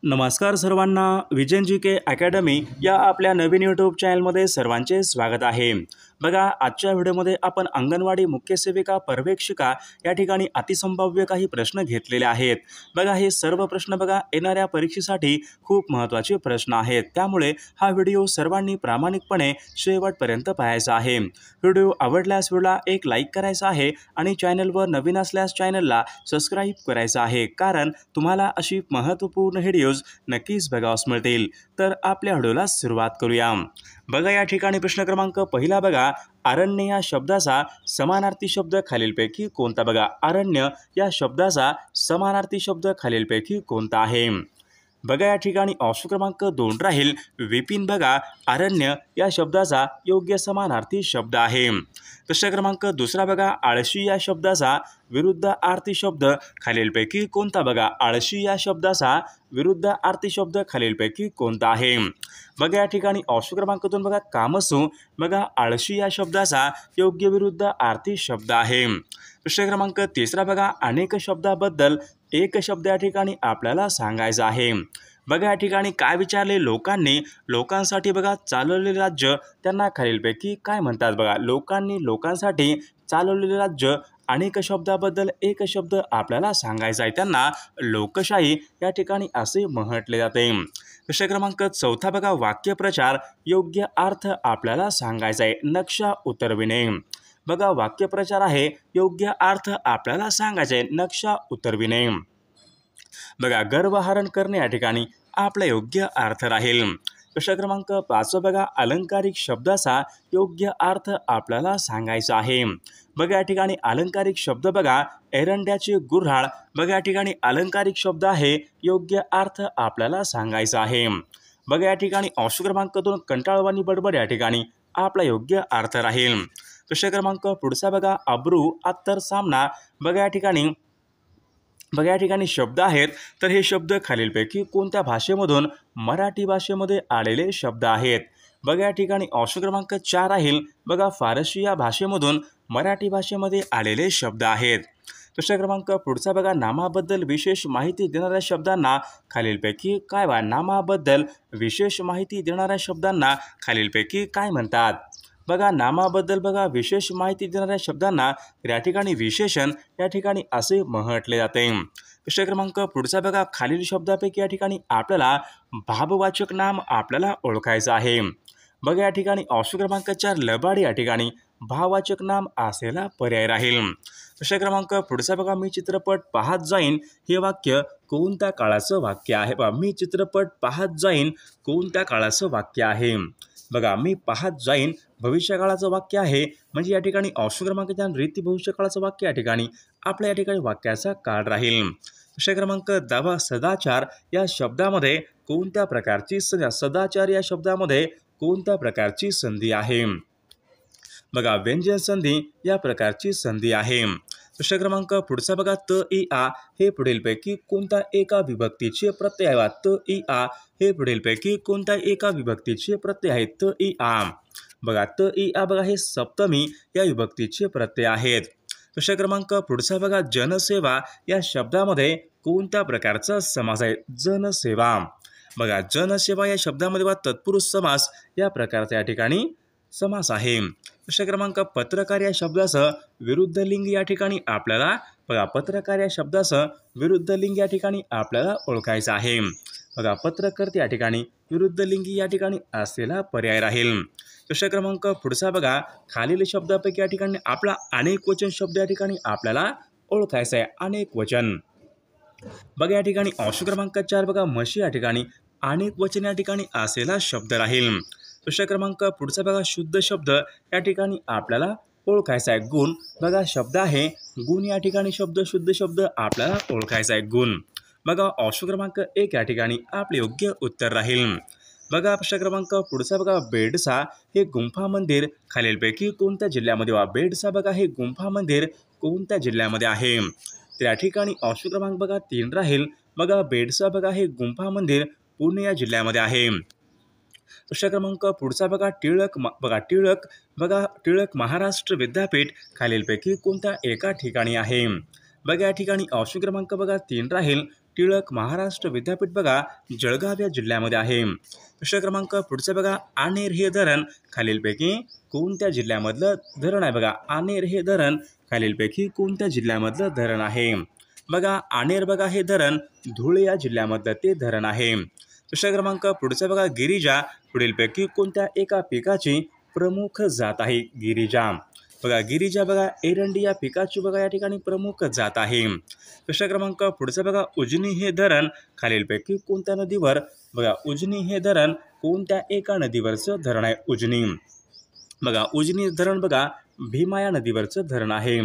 नमस्कार सर्वांना, विजन जी के अकॅडमी या आपल्या नवीन यूट्यूब चॅनलमध्ये सर्वांचे स्वागत आहे। बघा, आजच्या व्हिडिओमध्ये आपण अंगणवाडी मुख्य सेविका पर्यवेक्षिका या ठिकाणी अतिसंभाव्य काही प्रश्न घेतलेले आहेत। बघा, हे सर्व प्रश्न बघा येणाऱ्या परीक्षेसाठी खूप महत्त्वाचे प्रश्न आहेत, त्यामुळे हा व्हिडिओ सर्वांनी प्रामाणिकपणे शेवटपर्यंत पाहायचा आहे। व्हिडिओ आवडल्यास व्हिडिओला एक लाईक करायचा आहे आणि चॅनलवर नवीन असल्यास चॅनलला सबस्क्राईब करायचं आहे, कारण तुम्हाला अशी महत्त्वपूर्ण व्हिडिओज नक्कीच बघावयास मिळतील। तर आपल्या व्हिडिओला सुरुवात करूया। बघा, या ठिकाणी प्रश्न क्रमांक पहिला बघा, अरण्य या शब्दाचा समानार्थी शब्द खालीलपैकी कोणता? बघा, अरण्य या शब्दाचा समानार्थी शब्द खालीलपैकी कोणता आहे? बघा, या ठिकाणी ऑप्शन क्रमांक 2 राहील विपिन। बघा, अरण्य या शब्दाचा योग्य समानार्थी शब्द आहे। प्रश्न क्रमांक दुसरा बघा, आळशी या शब्दाचा विरुद्धार्थी शब्द खालीलपैकी कोणता? बघा, आळशी या शब्दाचा विरुद्धार्थी शब्द खालीलपैकी कोणता आहे? बघा, या ठिकाणी ऑप्शन क्रमांक 2 बघा, कामसू। बघा, आळशी या शब्दाचा योग्य विरुद्धार्थी शब्द आहे। प्रश्न क्रमांक तिसरा बघा, अनेक शब्दाबद्दल एक शब्द या ठिकाणी आपल्याला सांगायचा आहे। बघा, या ठिकाणी काय विचारले, लोकांसाठी बघा चालवलेले राज्य त्यांना खालीलपैकी काय म्हणतात? बघा, लोकांसाठी चालवलेले राज्य अनेक शब्दाबद्दल एक शब्द आपल्याला सांगायचा आहे, त्यांना लोकशाही या ठिकाणी असे म्हटले जाते। प्रश्न क्रमांक चौथा बघा, वाक्यप्रचार योग्य अर्थ आपल्याला सांगायचा आहे, नक्षा उतरविणे। बघा, वाक्यप्रचार आहे योग्य अर्थ आपल्याला सांगायचा आहे, नक्षा उतरविणे। बघा, गर्वहरण करणे या ठिकाणी आपला योग्य अर्थ राहील। प्रश्न क्रमांक 5 बघा, अलंकारिक शब्दाचा योग्य अर्थ आपल्याला सांगायचा आहे। बघा, या ठिकाणी अलंकारिक शब्द बघा, एरंड्याचे गुऱ्हाळ। बघा, या ठिकाणी अलंकारिक शब्द आहे, योग्य अर्थ आपल्याला सांगायचा आहे। बघा, या ठिकाणी ऑप्शन क्रमांक 2 कंटाळवाणी बडबड या ठिकाणी आपला योग्य अर्थ राहील। प्रश्न क्रमांक पुढचा बघा, अब्रू अत्तर सामना। बघा, या ठिकाणी शब्द आहेत, तर हे शब्द खालीलपैकी कोणत्या भाषेमधून मराठी भाषेमध्ये आलेले शब्द आहेत? बघा, या ठिकाणी ऑप्शन क्रमांक 4 राहील बघा, फारसी या भाषेमधून मराठी भाषेमध्ये आलेले शब्द आहेत। प्रश्न क्रमांक पुढचा बघा, नामाबद्दल विशेष माहिती देणाऱ्या शब्दांना खालीलपैकी काय? नामाबद्दल विशेष माहिती देणाऱ्या शब्दांना खालीलपैकी काय म्हणतात? बघा, नामाबद्दल बघा विशेष माहिती देणाऱ्या शब्दांना या ठिकाणी विशेषण या ठिकाणी असे म्हटले जाते। प्रश्न क्रमांक पुढचा बघा, खालील शब्दापैकी या ठिकाणी आपल्याला भाववाचक नाम आपल्याला ओळखायचं आहे। बघा, या ठिकाणी ऑप्शन क्रमांक 4 लबाड या ठिकाणी भाववाचक नाम असेला पर्याय राहील। प्रश्न क्रमांक पुढचा बघा, मी चित्रपट पाहत जाईन हे वाक्य कोणत्या काळाचं वाक्य आहे? बघा, मी चित्रपट पाहत जाईन कोणत्या काळाचं वाक्य आहे? बघा, मी पाहत जाईन भविष्यकाळाचं वाक्य आहे, म्हणजे या ठिकाणी ऑप्शन क्रमांक 4 रीती भविष्यकाळाचं वाक्य या ठिकाणी आपल्या या ठिकाणी वाक्याचा काळ राहील। प्रश्न क्रमांक 10 सदाचार या शब्दामध्ये कोणत्या प्रकारची सदाचार या शब्दामध्ये कोणत्या प्रकारची संधी आहे? बघा, व्यंजन संधी या प्रकारची संधी आहे। प्रश्न क्रमांक पुढचा बघा, त इ आ हे पुढीलपैकी कोणत्या एका विभक्तीचे प्रत्यय आहे? त इ आ हे पुढीलपैकी कोणत्या एका विभक्तीचे प्रत्यय आहेत? त इ आ। बघा, त इ आ बघा हे सप्तमी या विभक्तीचे प्रत्यय आहेत। प्रश्न क्रमांक पुढचा बघा, जनसेवा या शब्दामध्ये कोणत्या प्रकारचा समास आहे? जनसेवा। बघा, जनसेवा या शब्दामध्ये बघा तत्पुरुष समास या प्रकारचा या ठिकाणी समास आहे। प्रश्न क्रमांक पत्रकार या शब्दासह विरुद्ध लिंग या ठिकाणी आपल्याला बघा, पत्रकार या शब्दासह विरुद्ध लिंग या ठिकाणी आपल्याला ओळखायचं आहे। बघा, पत्रकर्ते या ठिकाणी विरुद्ध लिंगी या ठिकाणी असलेला पर्याय राहील। प्रश्न क्रमांक पुढचा बघा, खालील शब्दापैकी या ठिकाणी आपला अनेक वचन शब्द या ठिकाणी आपल्याला ओळखायचा आहे, अनेक वचन। बघा, या ठिकाणी ऑप्शन क्रमांक 4 बघा, म्हशी या ठिकाणी अनेक वचन या ठिकाणी असलेला शब्द राहील। प्रश्न क्रमांक पुढचा बघा, शुद्ध शब्द या ठिकाणी आपल्याला ओळखायचा आहे, गुण। बघा, शब्द आहे गुण या ठिकाणी शब्द शुद्ध शब्द आपल्याला ओळखायचा आहे, गुण। बघा, ऑप्शन क्रमांक 1 या ठिकाणी आपले योग्य उत्तर राहील। बघा, प्रश्न क्रमांक पुढचा बघा, बेडसा हे गुंफा मंदिर खालीलपैकी कोणत्या जिल्ह्यामध्ये? बेडसा बघा हे गुंफा मंदिर कोणत्या जिल्ह्यामध्ये आहे? तर या ठिकाणी ऑप्शन क्रमांक बघा 3 राहील बघा, बेडसा बघा हे गुंफा मंदिर पुणे या जिल्ह्यामध्ये आहे। प्रश्न क्रमांक पुढचा बघा, टिळक महाराष्ट्र विद्यापीठ खालीलपैकी कोणत्या एका ठिकाणी आहे? बघा, या ठिकाणी ऑप्शन क्रमांक बघा 3 राहील, टिळक महाराष्ट्र विद्यापीठ बघा जळगाव या जिल्ह्यामध्ये आहे. प्रश्न क्रमांक पुढचा बघा, आनेर हे धरण खालीलपैकी कोणत्या जिल्ह्यामधलं धरण आहे? बघा आनेर हे धरण खालीलपैकी कोणत्या जिल्ह्यामधलं धरण आहे? बघा आनेर बघा हे धरण धुळे या जिल्ह्यामधलं ते धरण आहे. प्रश्न क्रमांक पुढचा बघा, गिरिजा पुढीलपैकी कोणत्या एका पिकाची प्रमुख जात आहे? गिरिजा बघा गिरिजा बघा एरंडी या पिकाची बघा या ठिकाणी प्रमुख जात आहे. प्रश्न क्रमांक पुढचा बघा, उजनी हे धरण खालीलपैकी कोणत्या नदीवर? बघा उजनी हे धरण कोणत्या एका नदीवरचं धरण आहे? उजनी बघा उजनी धरण बघा भीमा या नदीवरचं धरण आहे.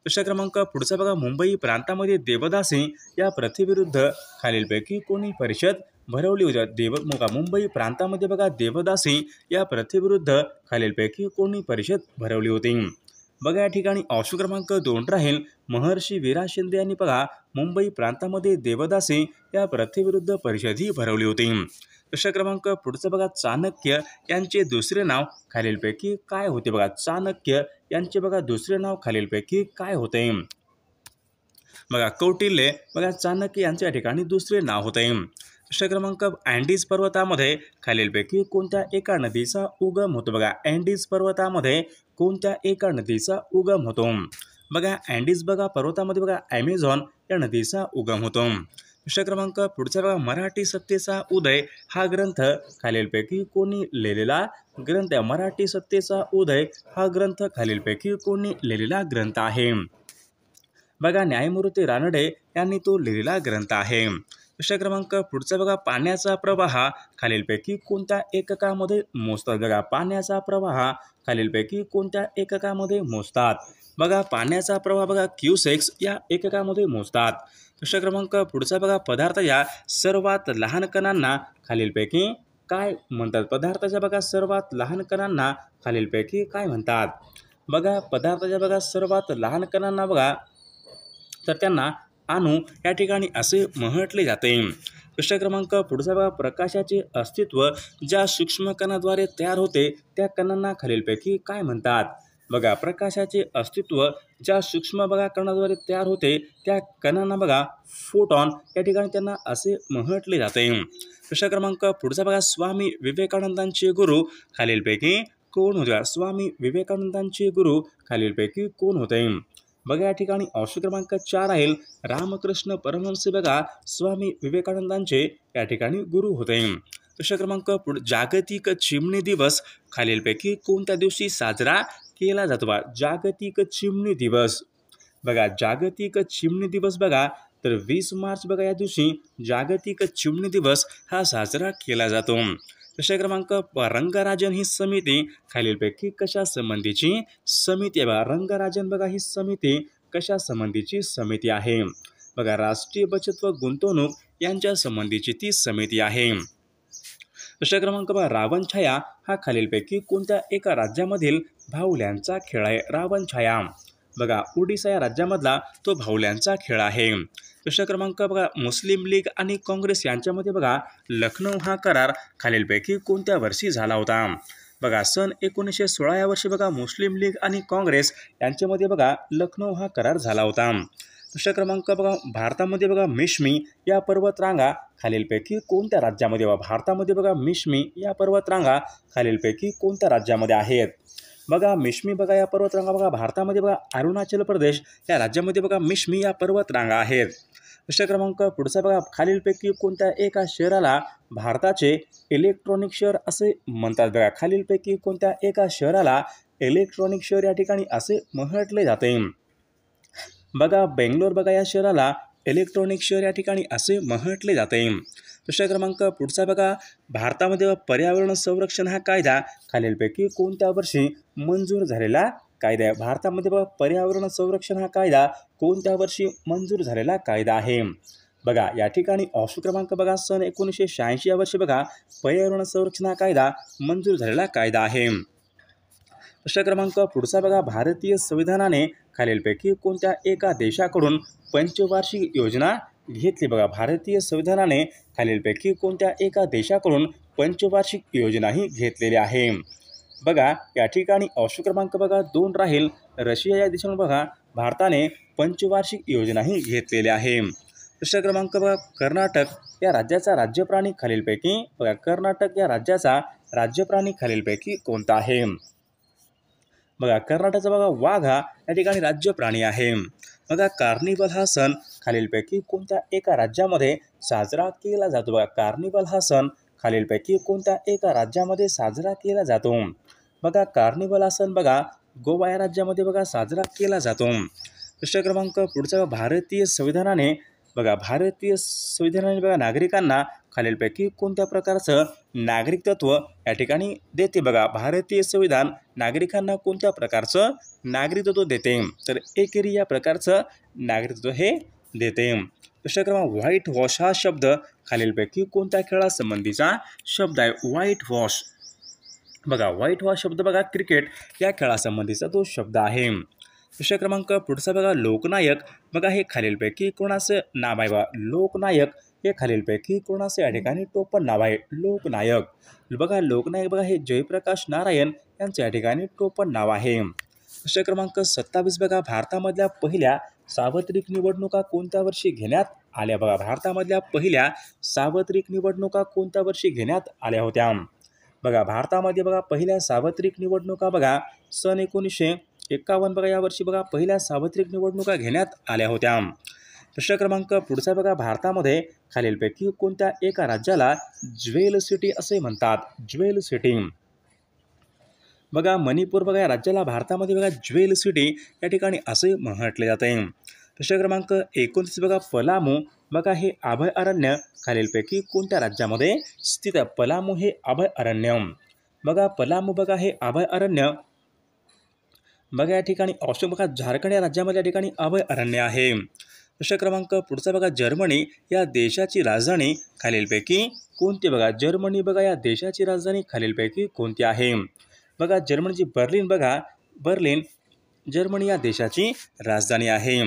प्रश्न क्रमांक पुढचा बघा, मुंबई प्रांतामध्ये देवदासी या प्रथेविरुद्ध खालीलपैकी कोणी परिषद भरवली होती? बघा मुंबई प्रांतामध्ये बघा देवदासी या प्रथेविरुद्ध खालीलपैकी कोणी परिषद भरवली होती? बघा या ठिकाणी ऑप्शन क्रमांक 2 राहील, महर्षी वीरा शिंदे यांनी बघा मुंबई प्रांतामध्ये देवदासी या प्रथेविरुद्ध परिषद ही भरवली होती. प्रश्न क्रमांक पुढचं बघा, चाणक्य यांचे दुसरे नाव खालीलपैकी काय होते? बघा चाणक्य यांचे बघा दुसरे नाव खालीलपैकी काय होते? बघा कौटिल्य बघा चाणक्य यांच्या ठिकाणी दुसरे नाव होते. प्रश्न क्रमांक, अँडीज पर्वतामध्ये खालीलपैकी कोणत्या एका नदीचा उगम होतो? बघा अँडीज पर्वतामध्ये कोणत्या एका नदीचा उगम होतो? बघा अँडीज बघा पर्वतामध्ये बघा ॲमेझॉन या नदीचा उगम होतो. प्रश्न क्रमांक पुढचा बघा, मराठी सत्तेचा उदय हा ग्रंथ खालीलपैकी कोणी लिहिलेला ग्रंथ आहे? मराठी सत्तेचा उदय हा ग्रंथ खालीलपैकी कोणी लिहिलेला ग्रंथ आहे? बघा न्यायमूर्ती रानडे यांनी तो लिहिलेला ग्रंथ आहे. प्रश्न क्रमांक पुढचा बघा, पाण्याचा प्रवाह खालीलपैकी कोणत्या एककामध्ये मोजतात? बघा पाण्याचा प्रवाह खालीलपैकी कोणत्या एककामध्ये मोजतात? बघा पाण्याचा प्रवाह बघा क्युसेक्स या एककामध्ये मोजतात. प्रश्न क्रमांक पुढचा बघा, पदार्थाच्या सर्वात लहान कणांना खालीलपैकी काय म्हणतात? पदार्थाच्या बघा सर्वात लहान कणांना खालीलपैकी काय म्हणतात? बघा पदार्थाच्या बघा सर्वात लहान कणांना बघा तर त्यांना अणु या ठिकाणी असे म्हटले जाते. प्रश्न क्रमांक पुढचा बघा, प्रकाशाचे अस्तित्व ज्या सूक्ष्म कणाद्वारे तयार होते त्या कणांना खालीलपैकी काय म्हणतात? बघा प्रकाशाचे अस्तित्व ज्या सूक्ष्म बघा कणाद्वारे तयार होते त्या कणांना बघा फोटॉन या ठिकाणी त्यांना असे म्हटले जाते. प्रश्न क्रमांक पुढचा बघा, स्वामी विवेकानंदांचे गुरु खालीलपैकी कोण होते? स्वामी विवेकानंदांचे गुरु खालीलपैकी कोण होते? बघा या ठिकाणी ऑप्शन क्रमांक 4 राहील, रामकृष्ण परमहंस बघा स्वामी विवेकानंदांचे या ठिकाणी गुरु होते. प्रश्न क्रमांक जागतिक चिमणी दिवस खालीलपैकी कोणत्या दिवशी साजरा केला जातो? जागतिक चिमणी दिवस बघा जागतिक चिमणी दिवस बघा तर 20 मार्च बघा या दिवशी जागतिक चिमणी दिवस हा साजरा केला जातो. प्रश्न क्रमांक, रंगराजन ही समिती खालीलपैकी कशा संबंधीची समिती आहे? बघा रंगराजन बघा ही समिती कशा संबंधीची समिती आहे? बघा राष्ट्रीय बचत व गुंतवणूक यांच्या संबंधीची ती समिती आहे. प्रश्न क्रमांक बघा, रावण छाया हा खालीलपैकी कोणत्या एका राज्यामधील भावल्यांचा खेळ आहे? रावण छाया बघा ओडिशा या राज्यामधला तो भावल्यांचा खेळ आहे. प्रश्न क्रमांक बघा, मुस्लिम लीग आणि काँग्रेस यांच्यामध्ये बघा लखनौ हा करार खालीलपैकी कोणत्या वर्षी झाला होता? बघा सन 1916 या वर्षी बघा मुस्लिम लीग आणि काँग्रेस यांच्यामध्ये बघा लखनौ हा करार झाला होता. प्रश्न क्रमांक बघा, भारतामध्ये बघा मिश्मी या पर्वतरांगा खालीलपैकी कोणत्या राज्यामध्ये? भारतामध्ये बघा मिश्मी या पर्वतरांगा खालीलपैकी कोणत्या राज्यामध्ये आहेत? बघा मिश्मी बघा या पर्वतरांगा बघा भारतामध्ये बघा अरुणाचल प्रदेश या राज्यामध्ये बघा मिश्मी या पर्वतरांगा आहेत. प्रश्न क्रमांक पुढचा बघा, खालीलपैकी कोणत्या एका शहराला भारताचे इलेक्ट्रॉनिक शहर असे म्हणतात? बघा खालीलपैकी कोणत्या एका शहराला इलेक्ट्रॉनिक शहर या ठिकाणी असे म्हटले जाते? बघा बेंगलोर बघा या शहराला इलेक्ट्रॉनिक शहर या ठिकाणी असे म्हटले जाते. प्रश्न क्रमांक पुढचा बघा, भारतामध्ये पर्यावरण संरक्षण हा कायदा खालीलपैकी कोणत्या वर्षी मंजूर झालेला कायदा आहे? भारतामध्ये बघा पर्यावरण संरक्षण हा कायदा कोणत्या वर्षी मंजूर झालेला कायदा आहे? बघा या ठिकाणी ऑप्शन क्रमांक बघा सन 1986 या वर्षी बघा पर्यावरण संरक्षण हा कायदा मंजूर झालेला कायदा आहे. प्रश्न क्रमांक पुढचा बघा, भारतीय संविधानाने खालीलपैकी कोणत्या एका देशाकडून पंचवार्षिक योजना घेतली? बघा भारतीय संविधानाने खालीलपैकी कोणत्या एका देशाकडून पंचवार्षिक योजना ही घेतलेली आहे? बघा या ठिकाणी ऑप्शन क्रमांक बघा 2 राहील, रशिया या देशाकडून बघा भारताने पंचवार्षिक योजना ही घेतलेली आहे. दुसरा क्रमांक बघा कर्नाटक या राज्याचा राज्यप्राणी खालीलपैकी बघा कर्नाटक या राज्याचा राज्यप्राणी खालीलपैकी कोणता आहे? बघा कर्नाटकचा बघा वाघ हा या ठिकाणी राज्य प्राणी आहे. बघा कार्निवल हा सण खालीलपैकी कोणत्या एका राज्यामध्ये साजरा केला जातो? बघा कार्निवल हा सण खालीलपैकी कोणत्या एका राज्यामध्ये साजरा केला जातो? बघा कार्निवल हा सण बघा गोवा या राज्यामध्ये बघा साजरा केला जातो. दुसरा क्रमांक पुढचा भारतीय संविधानाने बघा नागरिकांना खालीलपैकी कोणत्या प्रकारचं नागरिकत्व या ठिकाणी देते? बघा भारतीय संविधान नागरिकांना कोणत्या प्रकारचं नागरिकत्व देते? तर एकेरी या प्रकारचं नागरिकत्व हे देते. दुसरा क्रमांक व्हाईट वॉश हा शब्द खालीलपैकी कोणत्या खेळासंबंधीचा शब्द आहे? व्हाईट वॉश बघा व्हाईट वॉश शब्द बघा क्रिकेट या खेळासंबंधीचा तो शब्द आहे. दुसरा क्रमांक पुढचा बघा लोकनायक बघा हे खालीलपैकी कोणाचं नाव आहे? बघा लोकनायक हे खालीलपैकी कोणाचे या ठिकाणी टोपण नाव आहे? लोकनायक बघा लोकनायक बघा हे जयप्रकाश नारायण यांचे या ठिकाणी टोपण नाव आहे. दुसरा क्रमांक 27 बघा भारतामधल्या पहिल्या सार्वत्रिक निवडणुका कोणत्या वर्षी घेण्यात आल्या? बघा भारतामधल्या पहिल्या सार्वत्रिक निवडणुका कोणत्या वर्षी घेण्यात आल्या होत्या? बघा भारतामध्ये बघा पहिल्या सार्वत्रिक निवडणुका बघा सन 1951 बघा या वर्षी बघा पहिल्या सार्वत्रिक निवडणुका घेण्यात आल्या होत्या. दुसरा क्रमांक पुढचा बघा भारतामध्ये खालीलपैकी कोणत्या एका राज्याला ज्वेल सिटी असे म्हणतात? ज्वेल सिटी बघा मणिपूर बघा या राज्याला भारतामध्ये बघा ज्वेल सिटी या ठिकाणी असे म्हटले जाते. दुसरा क्रमांक 29 बघा पलामू बघा हे अभयारण्य खालीलपैकी कोणत्या राज्यामध्ये स्थित आहे? पलामू हे अभयारण्य बघा पलामू बघा हे अभयारण्य बघा या ठिकाणी ऑप्शन बघा झारखंड या राज्यामध्ये या ठिकाणी अभयारण्य आहे. दुसरा क्रमांक पुढचा बघा जर्मनी या देशाची राजधानी खालीलपैकी कोणती? बघा जर्मनी बघा या देशाची राजधानी खालीलपैकी कोणती आहे? बघा जर्मनीची बर्लिन जर्मनी या देशाची राजधानी आहे.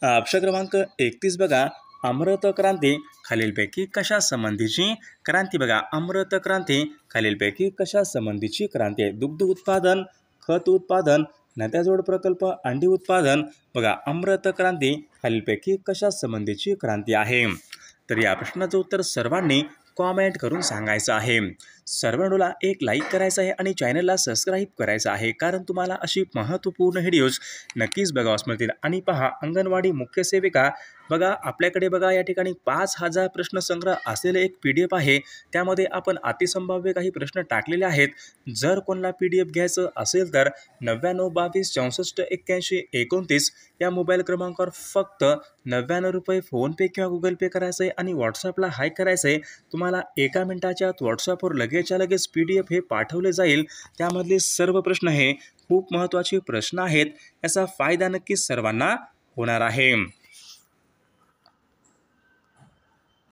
ऑप्शन क्रमांक 31 बघा अमृत क्रांती खालीलपैकी कशा संबंधीची क्रांती? बघा अमृत क्रांती खालीलपैकी कशा संबंधीची क्रांती आहे? दुग्ध उत्पादन, खत उत्पादन, नद्याजोड प्रकल्प, अंडी उत्पादन बघा अमृत क्रांती खालीलपैकी कशा संबंधीची क्रांती आहे? तर या प्रश्नाचं उत्तर सर्वांनी कॉमेंट करून सांगायचं आहे. सर्वांना एक लाईक करायचं आहे आणि चॅनलला सबस्क्राईब करायचं आहे, कारण तुम्हाला अशी महत्त्वपूर्ण व्हिडिओज नक्कीच बघावयास मिळतील. आणि पहा अंगणवाडी मुख्य सेविका बघा आपल्याकडे बघा या ठिकाणी 5000 प्रश्नसंग्रह असलेले एक PDF आहे. त्यामध्ये आपण अतिसंभाव्य काही प्रश्न टाकलेले आहेत. जर कोणाला PDF घ्यायचं असेल तर 99 22 64 81 29 या मोबाईल क्रमांकावर फक्त 99 रुपये फोनपे किंवा गुगल पे करायचं आहे आणि व्हॉट्सअपला हाय करायचं आहे. तुम्हाला 1 मिनिटाच्या आत व्हॉट्सअपवर लगेचच्या लगेच PDF हे पाठवले जाईल. त्यामधले सर्व प्रश्न हे खूप महत्त्वाचे प्रश्न आहेत. याचा फायदा नक्कीच सर्वांना होणार आहे.